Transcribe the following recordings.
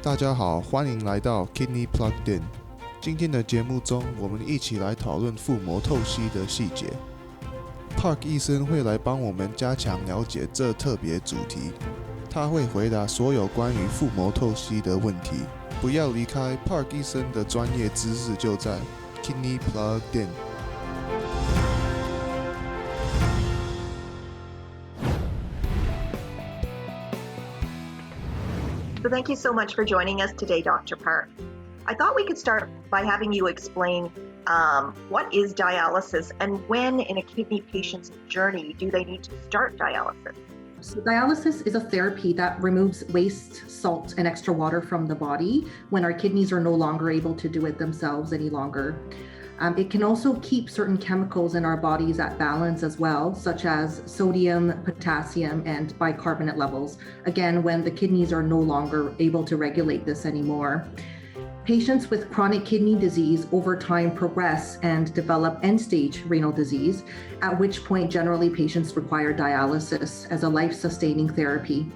大家好，欢迎来到 Kidney Plugged In。今天的节目中，我们一起来讨论腹膜透析的细节。Park 医生会来帮我们加强了解这特别主题，他会回答所有关于腹膜透析的问题。不要离开 Park 医生的专业知识，就在 Kidney Plugged In。So thank you so much for joining us today, Dr. Park. I thought we could start by having you explain what is dialysis and when in a kidney patient's journey do they need to start dialysis? So dialysis is a therapy that removes waste, salt, and extra water from the body when our kidneys are no longer able to do it themselves any longer. It can also keep certain chemicals in our bodies at balance as well, such as sodium, potassium, and bicarbonate levels, again, when the kidneys are no longer able to regulate this anymore. Patients with chronic kidney disease over time progress and develop end-stage renal disease, at which point generally patients require dialysis as a life-sustaining therapy.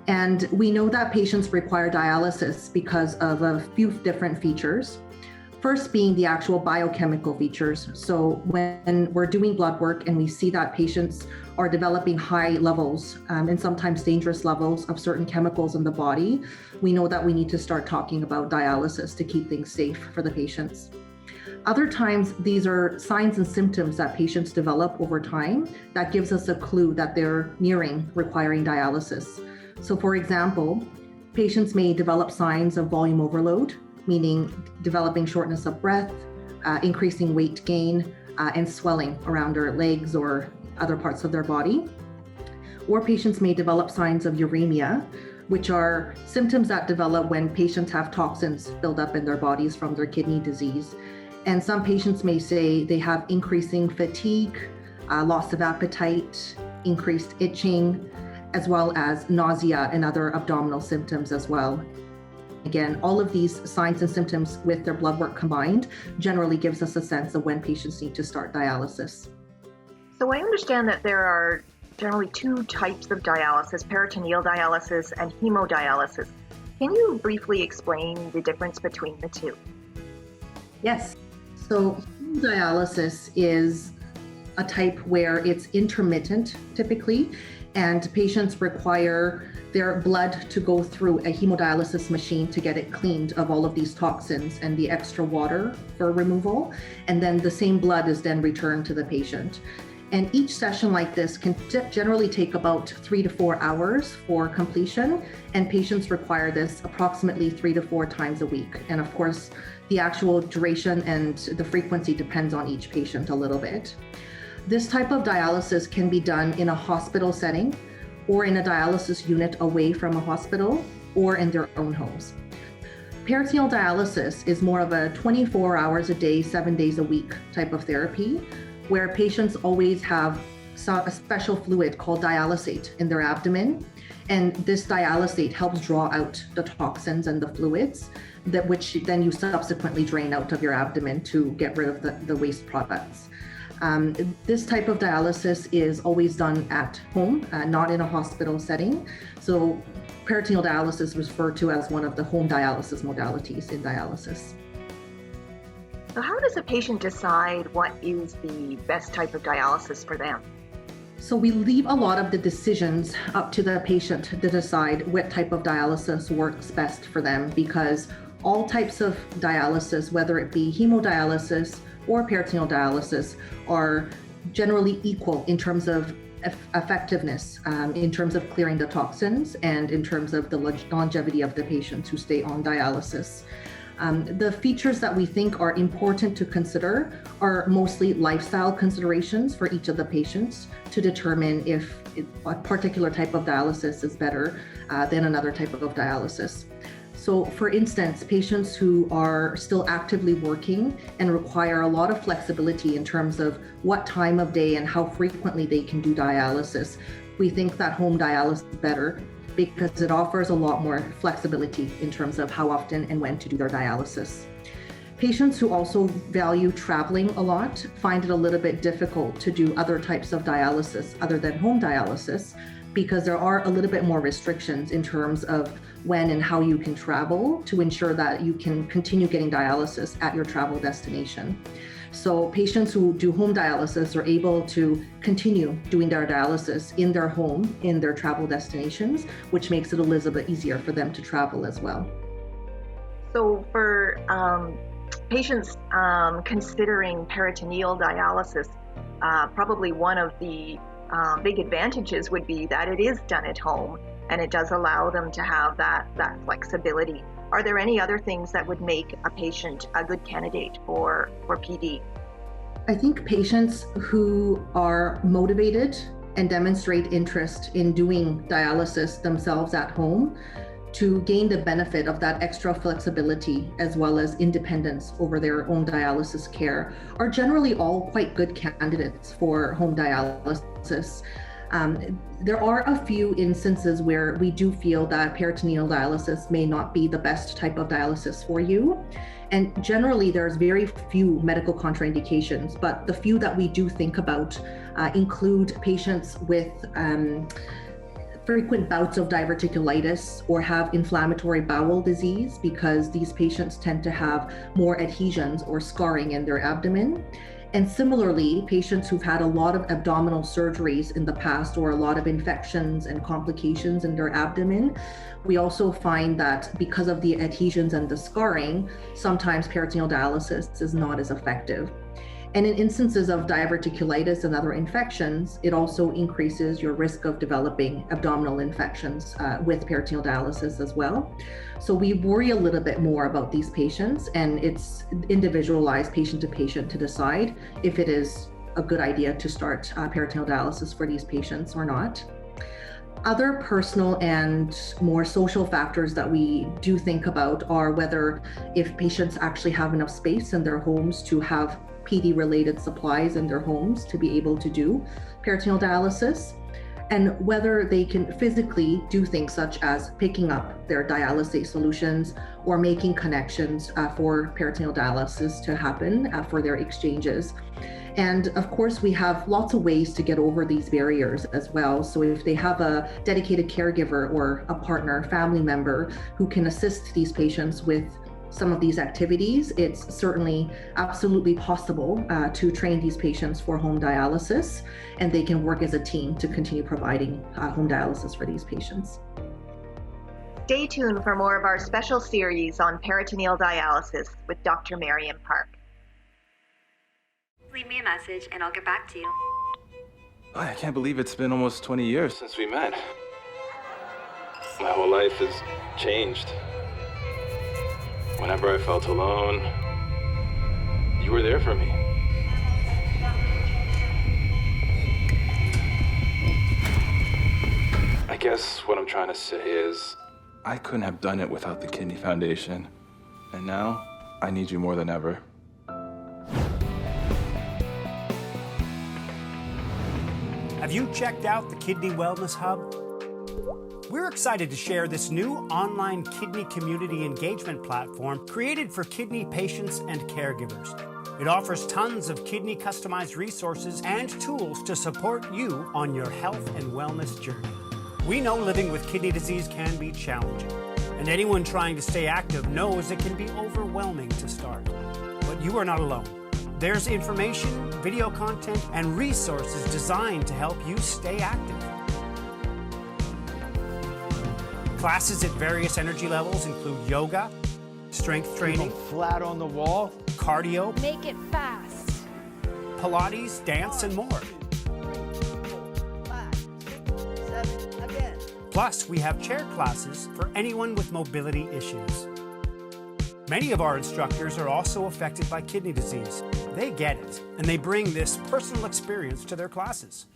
And we know that patients require dialysis because of a few different features. First being the actual biochemical features. So when we're doing blood work and we see that patients are developing high levels and sometimes dangerous levels of certain chemicals in the body, we know that we need to start talking about dialysis to keep things safe for the patients. Other times, these are signs and symptoms that patients develop over time that gives us a clue that they're nearing requiring dialysis. So for example, patients may develop signs of volume overload, meaning developing shortness of breath, increasing weight gain, and swelling around their legs or other parts of their body. Or patients may develop signs of uremia, which are symptoms that develop when patients have toxins build up in their bodies from their kidney disease. And some patients may say they have increasing fatigue, loss of appetite, increased itching, as well as nausea and other abdominal symptoms as well. Again, all of these signs and symptoms with their blood work combined generally gives us a sense of when patients need to start dialysis. So I understand that there are generally two types of dialysis, peritoneal dialysis and hemodialysis. Can you briefly explain the difference between the two? Yes. So hemodialysis is a type where it's intermittent typically, and patients require their blood to go through a hemodialysis machine to get it cleaned of all of these toxins and the extra water for removal. And then the same blood is then returned to the patient. And each session like this can generally take about 3 to 4 hours for completion. And patients require this approximately 3 to 4 times a week. And of course, the actual duration and the frequency depends on each patient a little bit. This type of dialysis can be done in a hospital setting, or in a dialysis unit away from a hospital, or in their own homes. Peritoneal dialysis is more of a 24 hours a day, 7 days a week type of therapy, where patients always have a special fluid called dialysate in their abdomen. And this dialysate helps draw out the toxins and the fluids, which then you subsequently drain out of your abdomen to get rid of the waste products. This type of dialysis is always done at home, not in a hospital setting. So peritoneal dialysis is referred to as one of the home dialysis modalities in dialysis. So how does a patient decide what is the best type of dialysis for them? So we leave a lot of the decisions up to the patient to decide what type of dialysis works best for them, because all types of dialysis, whether it be hemodialysis or peritoneal dialysis, are generally equal in terms of effectiveness, in terms of clearing the toxins and in terms of the longevity of the patients who stay on dialysis. The features that we think are important to consider are mostly lifestyle considerations for each of the patients to determine if a particular type of dialysis is better than another type of dialysis. So for instance, patients who are still actively working and require a lot of flexibility in terms of what time of day and how frequently they can do dialysis, we think that home dialysis is better because it offers a lot more flexibility in terms of how often and when to do their dialysis. Patients who also value traveling a lot find it a little bit difficult to do other types of dialysis other than home dialysis because there are a little bit more restrictions in terms of when and how you can travel to ensure that you can continue getting dialysis at your travel destination. So patients who do home dialysis are able to continue doing their dialysis in their home, in their travel destinations, which makes it a little bit easier for them to travel as well. So for patients considering peritoneal dialysis, probably one of the big advantages would be that it is done at home, and it does allow them to have that flexibility. Are there any other things that would make a patient a good candidate for PD? I think patients who are motivated and demonstrate interest in doing dialysis themselves at home to gain the benefit of that extra flexibility as well as independence over their own dialysis care are generally all quite good candidates for home dialysis. There are a few instances where we do feel that peritoneal dialysis may not be the best type of dialysis for you. And generally, there's very few medical contraindications, but the few that we do think about include patients with frequent bouts of diverticulitis or have inflammatory bowel disease, because these patients tend to have more adhesions or scarring in their abdomen. And similarly, patients who've had a lot of abdominal surgeries in the past or a lot of infections and complications in their abdomen, we also find that because of the adhesions and the scarring, sometimes peritoneal dialysis is not as effective. And in instances of diverticulitis and other infections, it also increases your risk of developing abdominal infections with peritoneal dialysis as well. So we worry a little bit more about these patients, and it's individualized patient to patient to decide if it is a good idea to start peritoneal dialysis for these patients or not. Other personal and more social factors that we do think about are whether if patients actually have enough space in their homes to have PD-related supplies in their homes to be able to do peritoneal dialysis, and whether they can physically do things such as picking up their dialysate solutions or making connections for peritoneal dialysis to happen for their exchanges. And of course, we have lots of ways to get over these barriers as well. So if they have a dedicated caregiver or a partner, family member who can assist these patients with some of these activities, it's certainly absolutely possible to train these patients for home dialysis, and they can work as a team to continue providing home dialysis for these patients. Stay tuned for more of our special series on peritoneal dialysis with Dr. Marianne Park. Leave me a message and I'll get back to you. I can't believe it's been almost 20 years since we met. My whole life has changed. Whenever I felt alone, you were there for me. I guess what I'm trying to say is, I couldn't have done it without the Kidney Foundation. And now, I need you more than ever. Have you checked out the Kidney Wellness Hub? We're excited to share this new online kidney community engagement platform created for kidney patients and caregivers. It offers tons of kidney customized resources and tools to support you on your health and wellness journey. We know living with kidney disease can be challenging, and anyone trying to stay active knows it can be overwhelming to start. But you are not alone. There's information, video content, and resources designed to help you stay active. Classes at various energy levels include yoga, strength training, flat on the wall, cardio, make it fast, Pilates, dance, and more. 5, 6, 7, again. Plus, we have chair classes for anyone with mobility issues. Many of our instructors are also affected by kidney disease. They get it, and they bring this personal experience to their classes.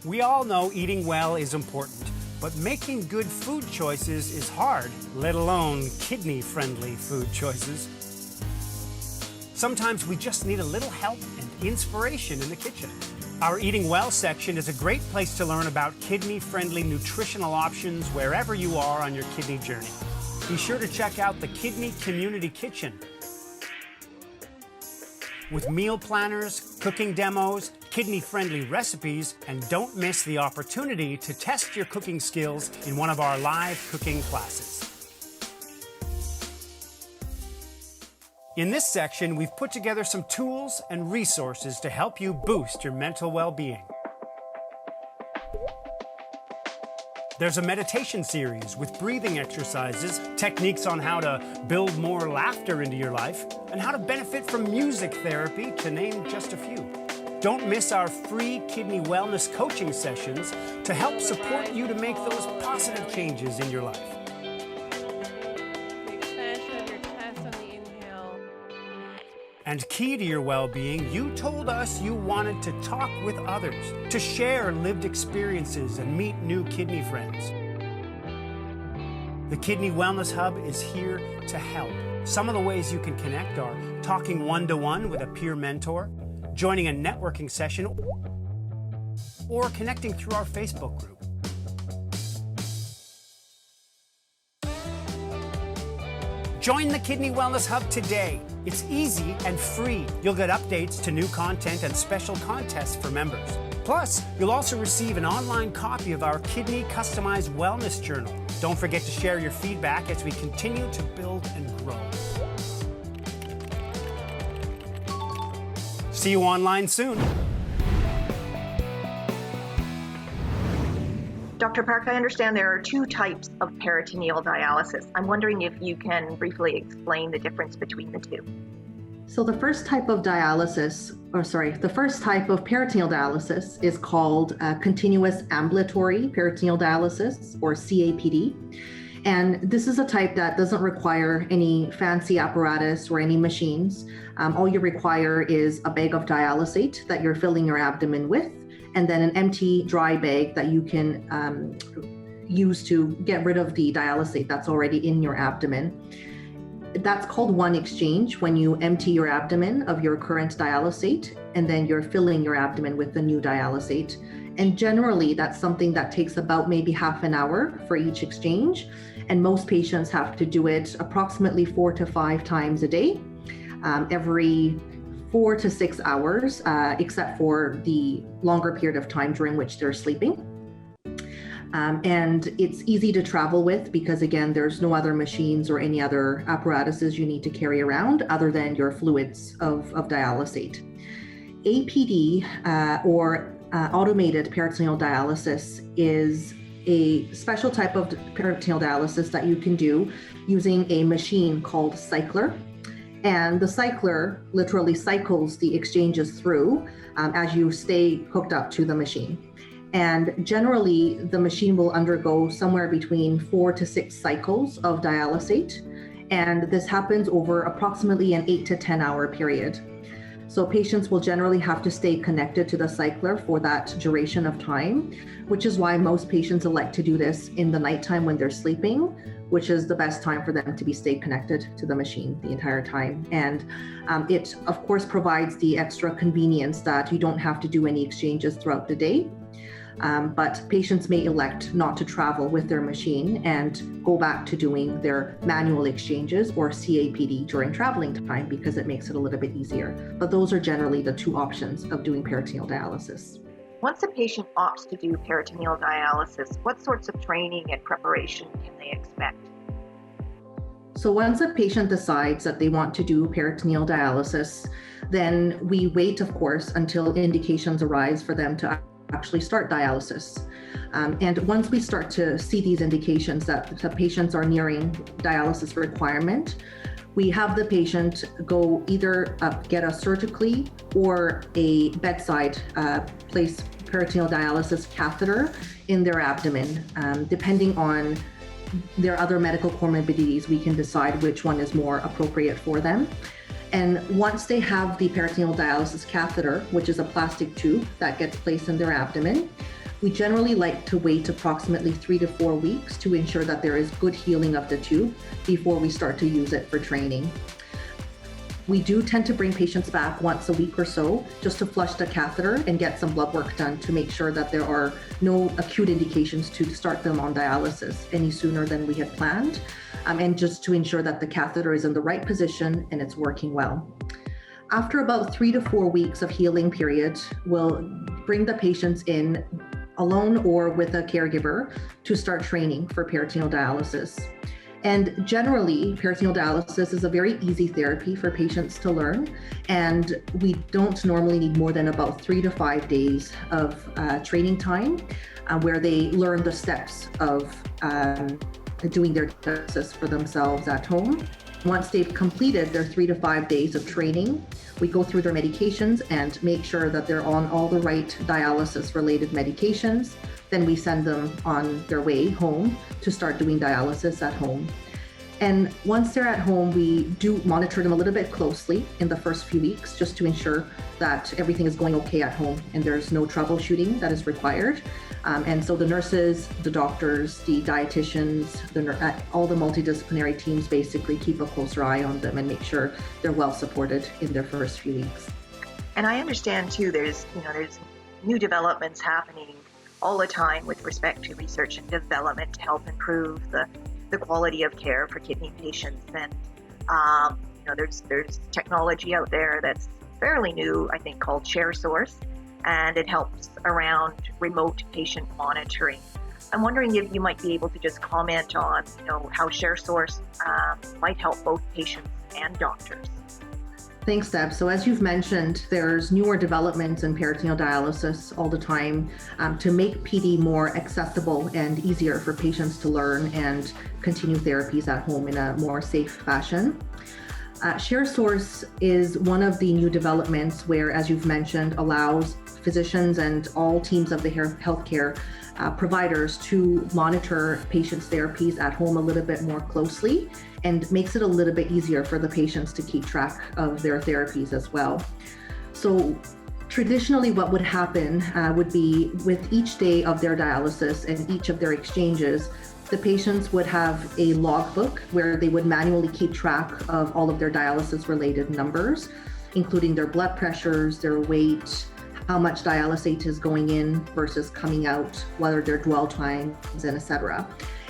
We all know eating well is important, but making good food choices is hard, let alone kidney-friendly food choices. Sometimes we just need a little help and inspiration in the kitchen. Our Eating Well section is a great place to learn about kidney-friendly nutritional options wherever you are on your kidney journey. Be sure to check out the Kidney Community Kitchen with meal planners, cooking demos, kidney-friendly recipes, and don't miss the opportunity to test your cooking skills in one of our live cooking classes. In this section, we've put together some tools and resources to help you boost your mental well-being. There's a meditation series with breathing exercises, techniques on how to build more laughter into your life, and how to benefit from music therapy, to name just a few. Don't miss our free kidney wellness coaching sessions to help support you to make those positive changes in your life. The expansion of your chest on the inhale. And key to your well-being, you told us you wanted to talk with others, to share lived experiences and meet new kidney friends. The Kidney Wellness Hub is here to help. Some of the ways you can connect are talking one-to-one with a peer mentor, joining a networking session, or connecting through our Facebook group. Join the Kidney Wellness Hub today. It's easy and free. You'll get updates to new content and special contests for members. Plus, you'll also receive an online copy of our Kidney Customized Wellness Journal. Don't forget to share your feedback as we continue to build and grow. See you online soon. Dr. Park, I understand there are two types of peritoneal dialysis. I'm wondering if you can briefly explain the difference between the two. So the first type of peritoneal dialysis is called continuous ambulatory peritoneal dialysis, or CAPD. And this is a type that doesn't require any fancy apparatus or any machines. All you require is a bag of dialysate that you're filling your abdomen with, and then an empty dry bag that you can use to get rid of the dialysate that's already in your abdomen. That's called one exchange, when you empty your abdomen of your current dialysate, and then you're filling your abdomen with the new dialysate. And generally, that's something that takes about maybe half an hour for each exchange. And most patients have to do it approximately 4 to 5 times a day, every 4 to 6 hours, except for the longer period of time during which they're sleeping. And it's easy to travel with because, again, there's no other machines or any other apparatuses you need to carry around other than your fluids of dialysate. APD, or automated peritoneal dialysis, is a special type of peritoneal dialysis that you can do using a machine called cycler. And the cycler literally cycles the exchanges through as you stay hooked up to the machine. And generally, the machine will undergo somewhere between 4 to 6 cycles of dialysate. And this happens over approximately an 8 to 10 hour period. So patients will generally have to stay connected to the cycler for that duration of time, which is why most patients elect to do this in the nighttime when they're sleeping, which is the best time for them to stay connected to the machine the entire time. And it, of course, provides the extra convenience that you don't have to do any exchanges throughout the day. But patients may elect not to travel with their machine and go back to doing their manual exchanges or CAPD during traveling time because it makes it a little bit easier. But those are generally the two options of doing peritoneal dialysis. Once a patient opts to do peritoneal dialysis, what sorts of training and preparation can they expect? So once a patient decides that they want to do peritoneal dialysis, then we wait, of course, until indications arise for them to actually start dialysis. And once we start to see these indications that the patients are nearing dialysis requirement, we have the patient go either get a surgically or a bedside place peritoneal dialysis catheter in their abdomen. Depending on their other medical comorbidities, we can decide which one is more appropriate for them. And once they have the peritoneal dialysis catheter, which is a plastic tube that gets placed in their abdomen, we generally like to wait approximately 3 to 4 weeks to ensure that there is good healing of the tube before we start to use it for training. We do tend to bring patients back once a week or so just to flush the catheter and get some blood work done to make sure that there are no acute indications to start them on dialysis any sooner than we had planned, and just to ensure that the catheter is in the right position and it's working well. After about 3 to 4 weeks of healing period, we'll bring the patients in alone or with a caregiver to start training for peritoneal dialysis. And generally, peritoneal dialysis is a very easy therapy for patients to learn, and we don't normally need more than about 3 to 5 days of training time where they learn the steps of doing their dialysis for themselves at home. Once they've completed their 3 to 5 days of training, we go through their medications and make sure that they're on all the right dialysis-related medications. Then we send them on their way home to start doing dialysis at home. And once they're at home, we do monitor them a little bit closely in the first few weeks just to ensure that everything is going okay at home and there's no troubleshooting that is required. And so the nurses, the doctors, the dietitians, all the multidisciplinary teams basically keep a closer eye on them and make sure they're well supported in their first few weeks. And I understand too, there's new developments happening all the time with respect to research and development to help improve the quality of care for kidney patients. And there's technology out there that's fairly new, I think, called ShareSource, and it helps around remote patient monitoring. I'm wondering if you might be able to just comment on, how ShareSource might help both patients and doctors. Thanks, Deb. So as you've mentioned, there's newer developments in peritoneal dialysis all the time to make PD more accessible and easier for patients to learn and continue therapies at home in a more safe fashion. ShareSource is one of the new developments where, as you've mentioned, allows physicians and all teams of the healthcare providers to monitor patients' therapies at home a little bit more closely, and makes it a little bit easier for the patients to keep track of their therapies as well. So traditionally what would happen would be with each day of their dialysis and each of their exchanges, the patients would have a logbook where they would manually keep track of all of their dialysis related numbers, including their blood pressures, their weight, how much dialysate is going in versus coming out, whether their dwell times, and etc.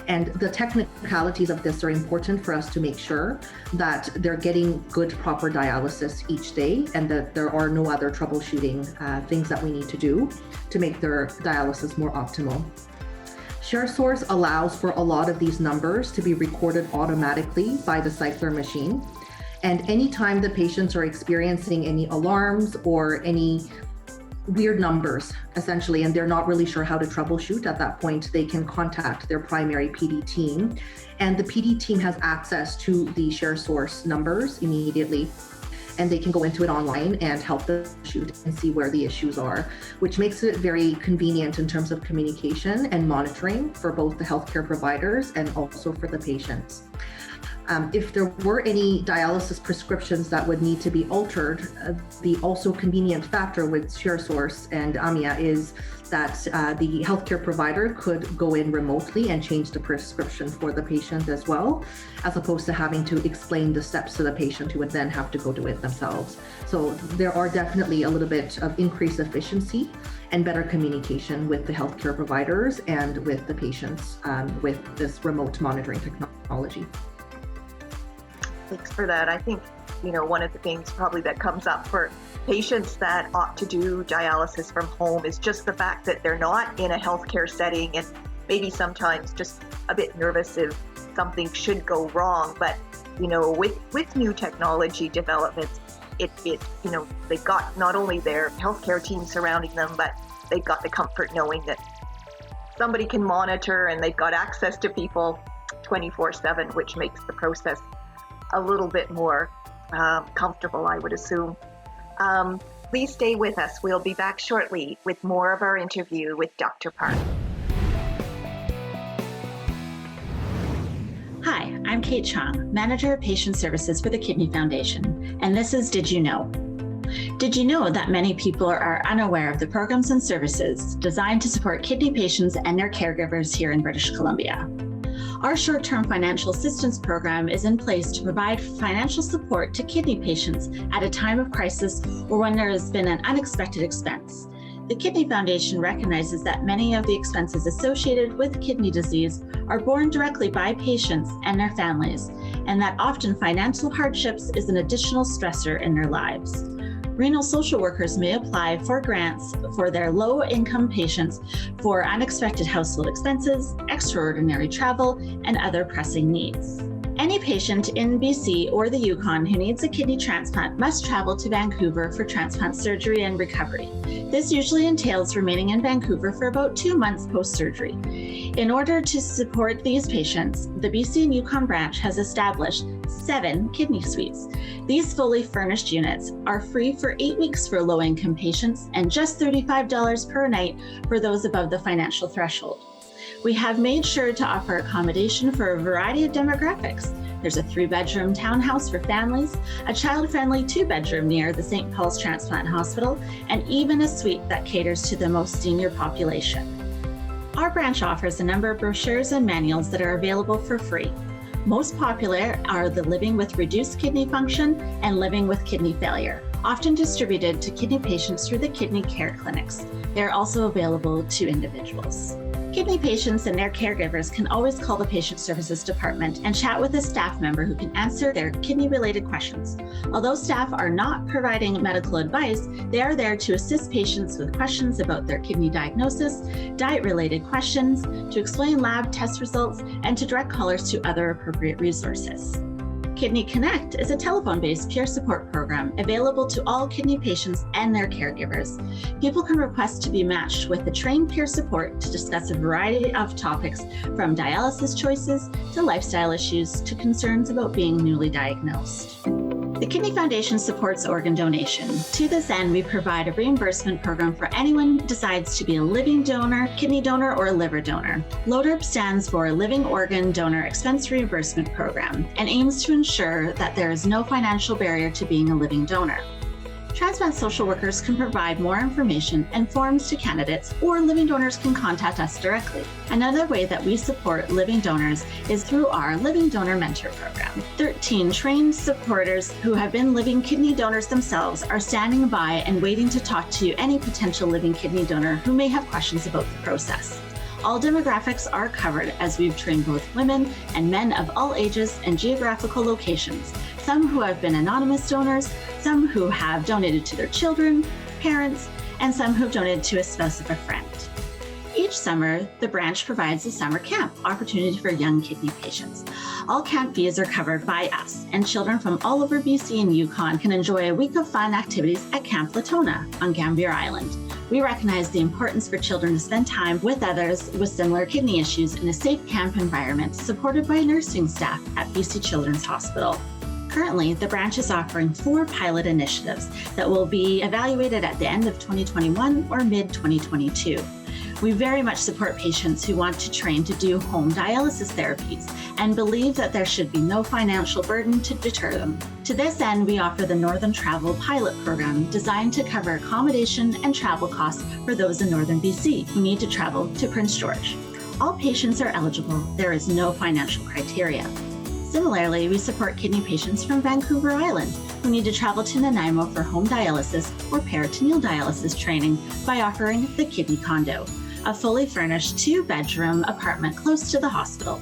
And the technicalities of this are important for us to make sure that they're getting good, proper dialysis each day, and that there are no other troubleshooting things that we need to do to make their dialysis more optimal. ShareSource allows for a lot of these numbers to be recorded automatically by the cycler machine. And anytime the patients are experiencing any alarms or any weird numbers, essentially, and they're not really sure how to troubleshoot at that point, they can contact their primary PD team. And the PD team has access to the ShareSource numbers immediately, and they can go into it online and help them shoot and see where the issues are, which makes it very convenient in terms of communication and monitoring for both the healthcare providers and also for the patients. If there were any dialysis prescriptions that would need to be altered, the also convenient factor with ShareSource and AMIA is that the healthcare provider could go in remotely and change the prescription for the patient as well, as opposed to having to explain the steps to the patient who would then have to go do it themselves. So there are definitely a little bit of increased efficiency and better communication with the healthcare providers and with the patients with this remote monitoring technology. Thanks for that. I think, one of the things probably that comes up for patients that opt to do dialysis from home is just the fact that they're not in a healthcare setting and maybe sometimes just a bit nervous if something should go wrong. But, with new technology developments, they've got not only their healthcare team surrounding them, but they've got the comfort knowing that somebody can monitor and they've got access to people 24/7, which makes the process a little bit more comfortable, I would assume. Please stay with us. We'll be back shortly with more of our interview with Dr. Park. Hi, I'm Kate Chong, Manager of Patient Services for the Kidney Foundation, and this is Did You Know? Did you know that many people are unaware of the programs and services designed to support kidney patients and their caregivers here in British Columbia? Our short-term financial assistance program is in place to provide financial support to kidney patients at a time of crisis or when there has been an unexpected expense. The Kidney Foundation recognizes that many of the expenses associated with kidney disease are borne directly by patients and their families, and that often financial hardships is an additional stressor in their lives. Renal social workers may apply for grants for their low-income patients for unexpected household expenses, extraordinary travel, and other pressing needs. Any patient in BC or the Yukon who needs a kidney transplant must travel to Vancouver for transplant surgery and recovery. This usually entails remaining in Vancouver for about 2 months post-surgery. In order to support these patients, the BC and Yukon branch has established 7 kidney suites. These fully furnished units are free for 8 weeks for low-income patients and just $35 per night for those above the financial threshold. We have made sure to offer accommodation for a variety of demographics. There's a 3-bedroom townhouse for families, a child-friendly 2-bedroom near the St. Paul's Transplant Hospital, and even a suite that caters to the most senior population. Our branch offers a number of brochures and manuals that are available for free. Most popular are the Living with Reduced Kidney Function and Living with Kidney Failure, often distributed to kidney patients through the kidney care clinics. They're also available to individuals. Kidney patients and their caregivers can always call the Patient Services Department and chat with a staff member who can answer their kidney-related questions. Although staff are not providing medical advice, they are there to assist patients with questions about their kidney diagnosis, diet-related questions, to explain lab test results, and to direct callers to other appropriate resources. Kidney Connect is a telephone-based peer support program available to all kidney patients and their caregivers. People can request to be matched with the trained peer support to discuss a variety of topics, from dialysis choices to lifestyle issues to concerns about being newly diagnosed. The Kidney Foundation supports organ donation. To this end, we provide a reimbursement program for anyone who decides to be a living donor, kidney donor, or a liver donor. LODERP stands for Living Organ Donor Expense Reimbursement Program and aims to ensure that there is no financial barrier to being a living donor. Transplant social workers can provide more information and forms to candidates, or living donors can contact us directly. Another way that we support living donors is through our Living Donor Mentor Program. 13 trained supporters who have been living kidney donors themselves are standing by and waiting to talk to any potential living kidney donor who may have questions about the process. All demographics are covered, as we've trained both women and men of all ages and geographical locations, some who have been anonymous donors, some who have donated to their children, parents, and some who've donated to a spouse of a friend. Each summer, the branch provides a summer camp opportunity for young kidney patients. All camp fees are covered by us, and children from all over BC and Yukon can enjoy a week of fun activities at Camp Latona on Gambier Island. We recognize the importance for children to spend time with others with similar kidney issues in a safe camp environment supported by nursing staff at BC Children's Hospital. Currently, the branch is offering 4 pilot initiatives that will be evaluated at the end of 2021 or mid-2022. We very much support patients who want to train to do home dialysis therapies and believe that there should be no financial burden to deter them. To this end, we offer the Northern Travel Pilot Program designed to cover accommodation and travel costs for those in Northern BC who need to travel to Prince George. All patients are eligible. There is no financial criteria. Similarly, we support kidney patients from Vancouver Island who need to travel to Nanaimo for home dialysis or peritoneal dialysis training by offering the Kidney Condo, a fully furnished 2-bedroom apartment close to the hospital.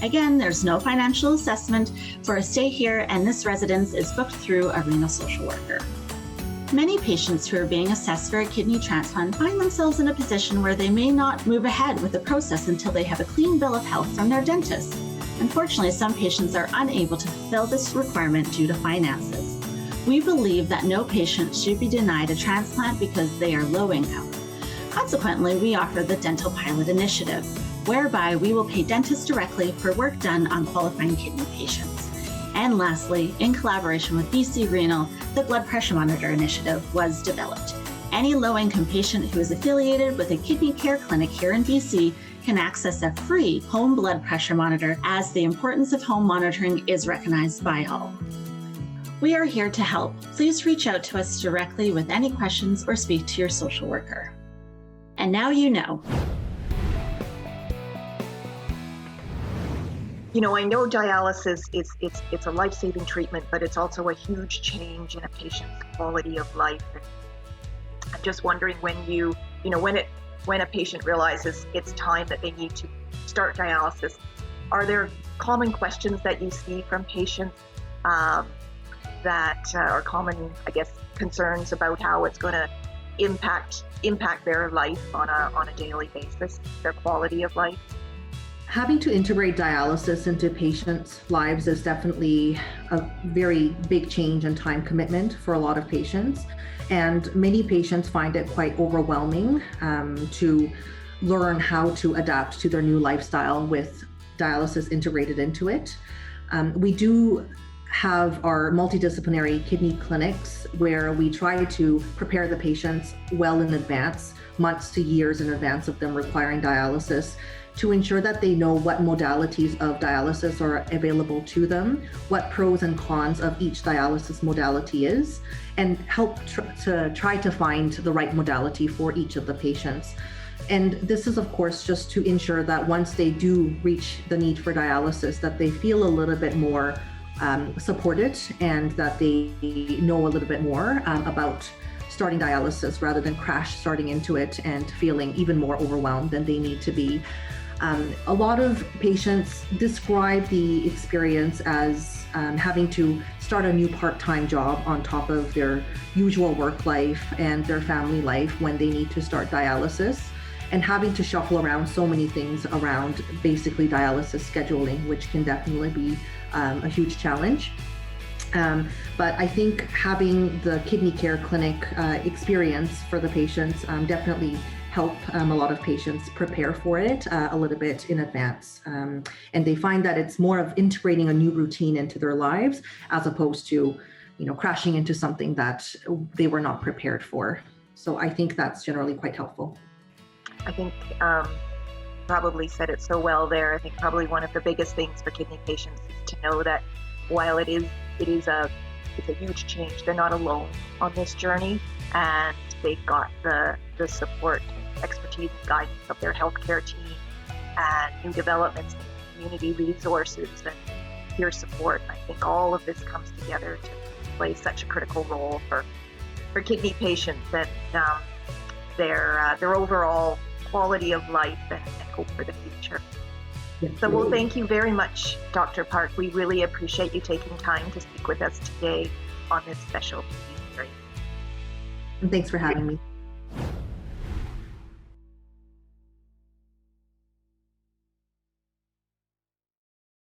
Again, there's no financial assessment for a stay here, and this residence is booked through a renal social worker. Many patients who are being assessed for a kidney transplant find themselves in a position where they may not move ahead with the process until they have a clean bill of health from their dentist. Unfortunately, some patients are unable to fulfill this requirement due to finances. We believe that no patient should be denied a transplant because they are low income. Consequently, we offer the Dental Pilot Initiative, whereby we will pay dentists directly for work done on qualifying kidney patients. And lastly, in collaboration with BC Renal, the Blood Pressure Monitor Initiative was developed. Any low-income patient who is affiliated with a kidney care clinic here in BC can access a free home blood pressure monitor, as the importance of home monitoring is recognized by all. We are here to help. Please reach out to us directly with any questions or speak to your social worker. And now you know. You know, I know dialysis is it's a life-saving treatment, but it's also a huge change in a patient's quality of life. And I'm just wondering when a patient realizes it's time that they need to start dialysis, are there common questions that you see from patients that are common, I guess, concerns about how it's going to impact their life on a daily basis, their quality of life? Having to integrate dialysis into patients' lives is definitely a very big change and time commitment for a lot of patients. And many patients find it quite overwhelming to learn how to adapt to their new lifestyle with dialysis integrated into it. We do have our multidisciplinary kidney clinics where we try to prepare the patients well in advance, months to years in advance of them requiring dialysis, to ensure that they know what modalities of dialysis are available to them, what pros and cons of each dialysis modality is, and help to try to find the right modality for each of the patients. And this is, of course, just to ensure that once they do reach the need for dialysis, that they feel a little bit more supported and that they know a little bit more about starting dialysis rather than crash starting into it and feeling even more overwhelmed than they need to be. A lot of patients describe the experience as having to start a new part-time job on top of their usual work life and their family life when they need to start dialysis, and having to shuffle around so many things around basically dialysis scheduling, which can definitely be a huge challenge. But I think having the kidney care clinic experience for the patients definitely help a lot of patients prepare for it a little bit in advance. And they find that it's more of integrating a new routine into their lives as opposed to, crashing into something that they were not prepared for. So I think that's generally quite helpful. I think probably said it so well there. I think probably one of the biggest things for kidney patients is to know that while it's a huge change, they're not alone on this journey, and they've got the support, expertise, and guidance of their healthcare team and new developments, community resources, and peer support. And I think all of this comes together to play such a critical role for kidney patients and their overall quality of life and hope for the future. So, well, thank you very much, Dr. Park. We really appreciate you taking time to speak with us today on this special series. And thanks for having me.